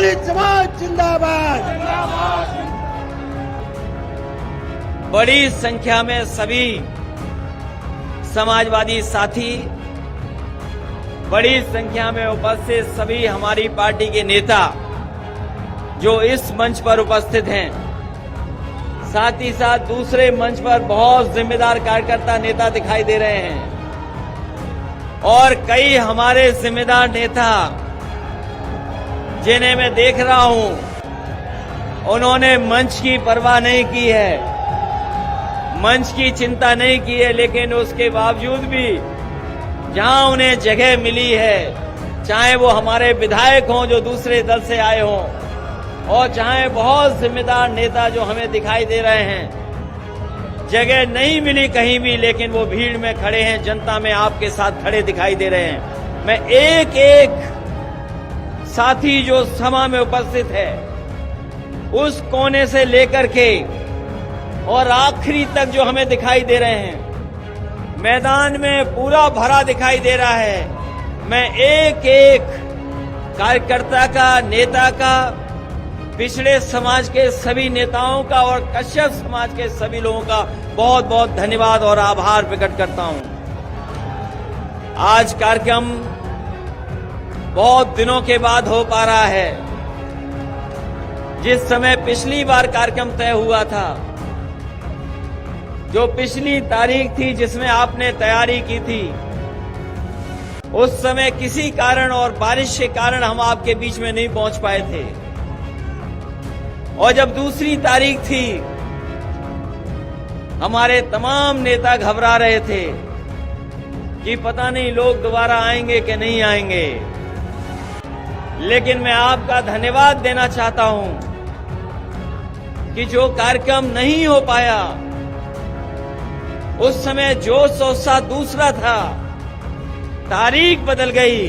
दलित समाज जिंदाबाद। बड़ी संख्या में सभी समाजवादी साथी, बड़ी संख्या में उपस्थित सभी हमारी पार्टी के नेता जो इस मंच पर उपस्थित हैं, साथ ही साथ दूसरे मंच पर बहुत जिम्मेदार कार्यकर्ता नेता दिखाई दे रहे हैं और कई हमारे जिम्मेदार नेता जिन्हें मैं देख रहा हूं, उन्होंने मंच की परवाह नहीं की है, मंच की चिंता नहीं की है, लेकिन उसके बावजूद भी जहां उन्हें जगह मिली है, चाहे वो हमारे विधायक हों जो दूसरे दल से आए हों और चाहे बहुत जिम्मेदार नेता जो हमें दिखाई दे रहे हैं, जगह नहीं मिली कहीं भी, लेकिन वो भीड़ में खड़े हैं, जनता में आपके साथ खड़े दिखाई दे रहे हैं। मैं एक एक साथी जो सभा में उपस्थित है, उस कोने से लेकर के और आखिरी तक जो हमें दिखाई दे रहे हैं, मैदान में पूरा भरा दिखाई दे रहा है। मैं एक एक कार्यकर्ता का, नेता का, पिछड़े समाज के सभी नेताओं का और कश्यप समाज के सभी लोगों का बहुत बहुत धन्यवाद और आभार प्रकट करता हूं। आज कार्यक्रम बहुत दिनों के बाद हो पा रहा है। जिस समय पिछली बार कार्यक्रम तय हुआ था, जो पिछली तारीख थी जिसमें आपने तैयारी की थी, उस समय किसी कारण और बारिश के कारण हम आपके बीच में नहीं पहुंच पाए थे। और जब दूसरी तारीख थी, हमारे तमाम नेता घबरा रहे थे कि पता नहीं लोग दोबारा आएंगे कि नहीं आएंगे। लेकिन मैं आपका धन्यवाद देना चाहता हूं कि जो कार्यक्रम नहीं हो पाया, उस समय जोश और उत्साह दूसरा था, तारीख बदल गई,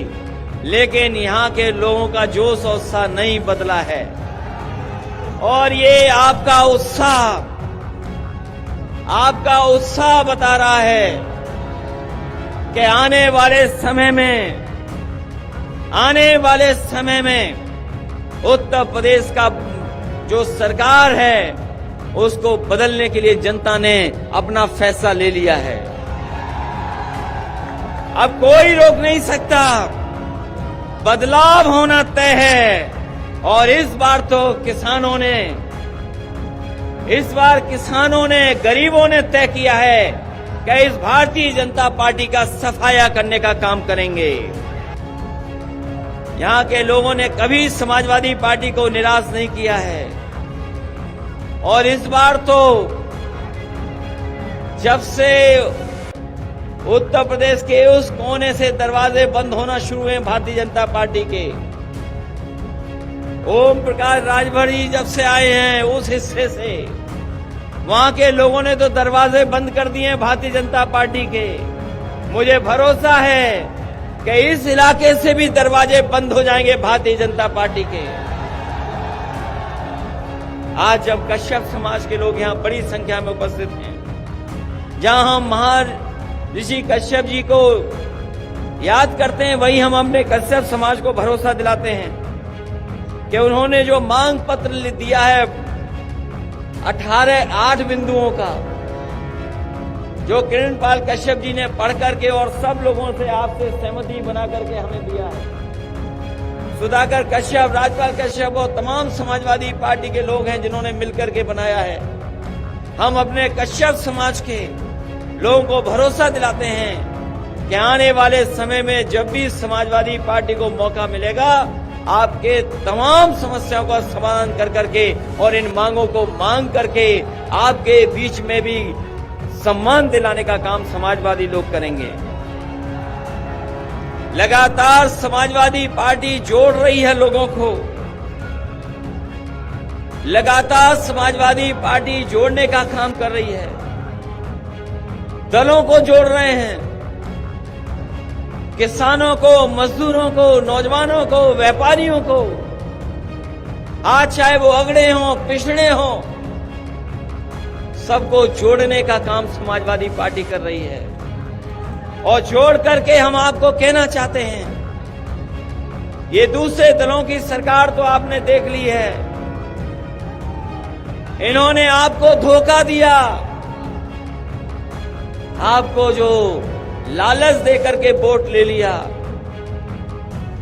लेकिन यहां के लोगों का जोश और उत्साह नहीं बदला है। और ये आपका उत्साह बता रहा है कि आने वाले समय में उत्तर प्रदेश का जो सरकार है, उसको बदलने के लिए जनता ने अपना फैसला ले लिया है। अब कोई रोक नहीं सकता, बदलाव होना तय है। और इस बार किसानों ने, गरीबों ने तय किया है कि इस भारतीय जनता पार्टी का सफाया करने का काम करेंगे। यहां के लोगों ने कभी समाजवादी पार्टी को निराश नहीं किया है। और इस बार तो जब से उत्तर प्रदेश के उस कोने से दरवाजे बंद होना शुरू हुए भारतीय जनता पार्टी के, ओम प्रकाश राजभर जी जब से आए हैं उस हिस्से से, वहां के लोगों ने तो दरवाजे बंद कर दिए हैं भारतीय जनता पार्टी के। मुझे भरोसा है कि इस इलाके से भी दरवाजे बंद हो जाएंगे भारतीय जनता पार्टी के। आज जब कश्यप समाज के लोग यहां बड़ी संख्या में उपस्थित हैं, जहां हम महर्षि कश्यप जी को याद करते हैं, वहीं हम अपने कश्यप समाज को भरोसा दिलाते हैं कि उन्होंने जो मांग पत्र दिया है 8 बिंदुओं का, जो किरणपाल कश्यप जी ने पढ़ करके और सब लोगों से आपसे सहमति बना करके हमें दिया है, सुधाकर कश्यप, राजपाल कश्यप और तमाम समाजवादी पार्टी के लोग हैं जिन्होंने मिलकर के बनाया है। हम अपने कश्यप समाज के लोगों को भरोसा दिलाते हैं कि आने वाले समय में जब भी समाजवादी पार्टी को मौका मिलेगा, आपके तमाम समस्याओं का समाधान कर करके और इन मांगों को मांग करके आपके बीच में भी सम्मान दिलाने का काम समाजवादी लोग करेंगे। लगातार समाजवादी पार्टी जोड़ रही है लोगों को, लगातार समाजवादी पार्टी जोड़ने का काम कर रही है, दलों को जोड़ रहे हैं, किसानों को, मजदूरों को, नौजवानों को, व्यापारियों को, आज चाहे वो अगड़े हों, पिछड़े हों, सबको जोड़ने का काम समाजवादी पार्टी कर रही है। और जोड़ करके हम आपको कहना चाहते हैं, ये दूसरे दलों की सरकार तो आपने देख ली है। इन्होंने आपको धोखा दिया, आपको जो लालच देकर के वोट ले लिया,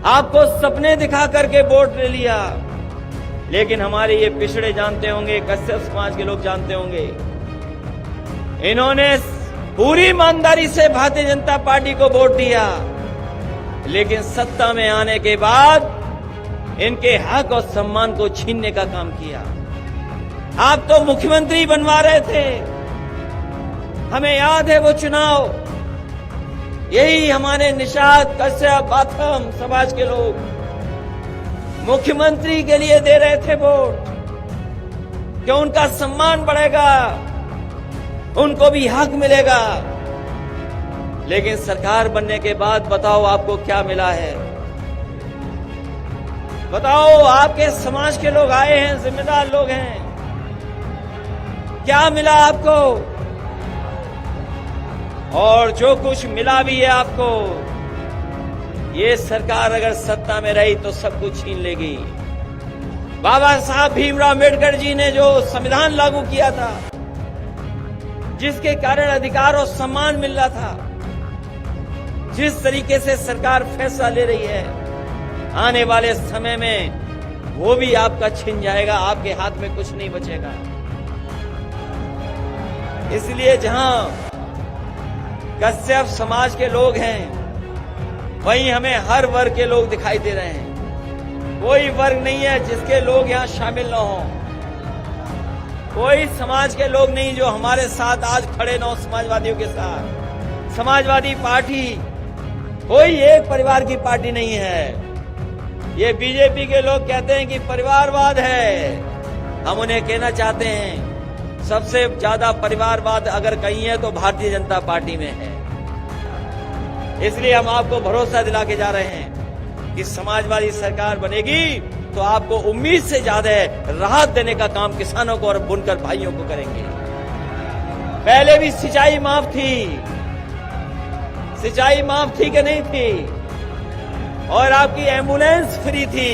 आपको सपने दिखा करके वोट ले लिया। लेकिन हमारे ये पिछड़े जानते होंगे, कश्यप समाज के लोग जानते होंगे, इन्होंने पूरी ईमानदारी से भारतीय जनता पार्टी को वोट दिया, लेकिन सत्ता में आने के बाद इनके हक और सम्मान को छीनने का काम किया। आप तो मुख्यमंत्री बनवा रहे थे, हमें याद है वो चुनाव। यही हमारे निषाद, कश्यप, बाथम समाज के लोग मुख्यमंत्री के लिए दे रहे थे वोट, कि उनका सम्मान बढ़ेगा, उनको भी हक मिलेगा। लेकिन सरकार बनने के बाद बताओ आपको क्या मिला है? बताओ, आपके समाज के लोग आए हैं, जिम्मेदार लोग हैं, क्या मिला आपको? और जो कुछ मिला भी है आपको, ये सरकार अगर सत्ता में रही तो सब कुछ छीन लेगी। बाबा साहब भीमराव अम्बेडकर जी ने जो संविधान लागू किया था, जिसके कारण अधिकार और सम्मान मिल रहा था, जिस तरीके से सरकार फैसला ले रही है, आने वाले समय में वो भी आपका छिन जाएगा, आपके हाथ में कुछ नहीं बचेगा। इसलिए जहां कश्यप समाज के लोग हैं, वहीं हमें हर वर्ग के लोग दिखाई दे रहे हैं। कोई वर्ग नहीं है जिसके लोग यहां शामिल न हो, कोई समाज के लोग नहीं जो हमारे साथ आज खड़े न हो समाजवादियों के साथ। समाजवादी पार्टी कोई एक परिवार की पार्टी नहीं है। ये बीजेपी के लोग कहते हैं कि परिवारवाद है, हम उन्हें कहना चाहते हैं सबसे ज्यादा परिवारवाद अगर कहीं है तो भारतीय जनता पार्टी में है। इसलिए हम आपको भरोसा दिला के जा रहे हैं कि समाजवादी सरकार बनेगी तो आपको उम्मीद से ज्यादा राहत देने का काम किसानों को और बुनकर भाइयों को करेंगे। पहले भी सिंचाई माफ थी, सिंचाई माफ थी कि नहीं थी? और आपकी एम्बुलेंस फ्री थी।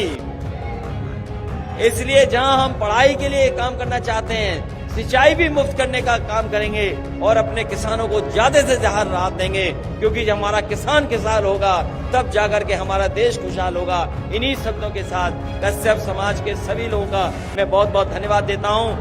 इसलिए जहां हम पढ़ाई के लिए काम करना चाहते हैं, सिंचाई भी मुफ्त करने का काम करेंगे और अपने किसानों को ज्यादा से ज्यादा राहत देंगे, क्योंकि जब हमारा किसान खुशहाल होगा तब जाकर के हमारा देश खुशहाल होगा। इन्हीं शब्दों के साथ कश्यप समाज के सभी लोगों का मैं बहुत बहुत धन्यवाद देता हूं।